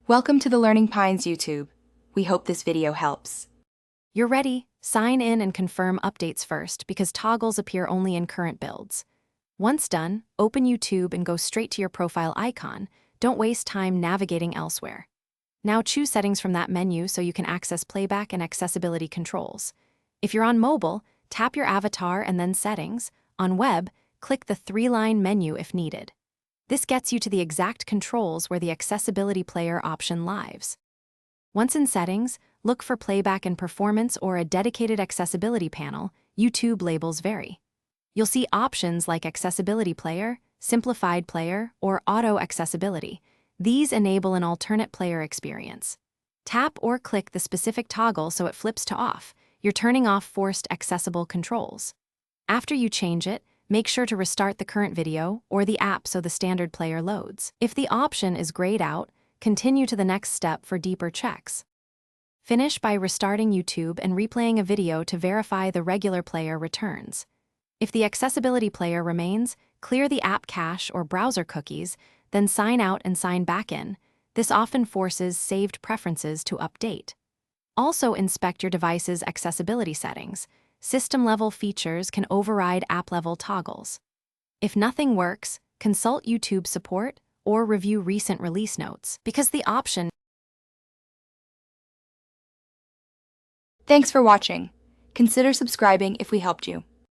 Welcome to the Learning Pines YouTube. We hope this video helps. You're ready. Sign in and confirm updates first because toggles appear only in current builds. Once done, open YouTube and go straight to your profile icon. Don't waste time navigating elsewhere. Now choose settings from that menu so you can access playback and accessibility controls. If you're on mobile, tap your avatar and then settings. On web, click the three-line menu if needed. This gets you to the exact controls where the accessibility player option lives. Once in settings, look for playback and performance or a dedicated accessibility panel. YouTube labels vary. You'll see options like accessibility player, simplified player, or auto accessibility. These enable an alternate player experience. Tap or click the specific toggle so it flips to off. You're turning off forced accessible controls. After you change it, make sure to restart the current video or the app so the standard player loads. If the option is grayed out, continue to the next step for deeper checks. Finish by restarting YouTube and replaying a video to verify the regular player returns. If the accessibility player remains, clear the app cache or browser cookies, then sign out and sign back in. This often forces saved preferences to update. Also inspect your device's accessibility settings. System-level features can override app-level toggles. If nothing works, consult YouTube support or review recent release notes because the option. Thanks for watching. Consider subscribing if we helped you.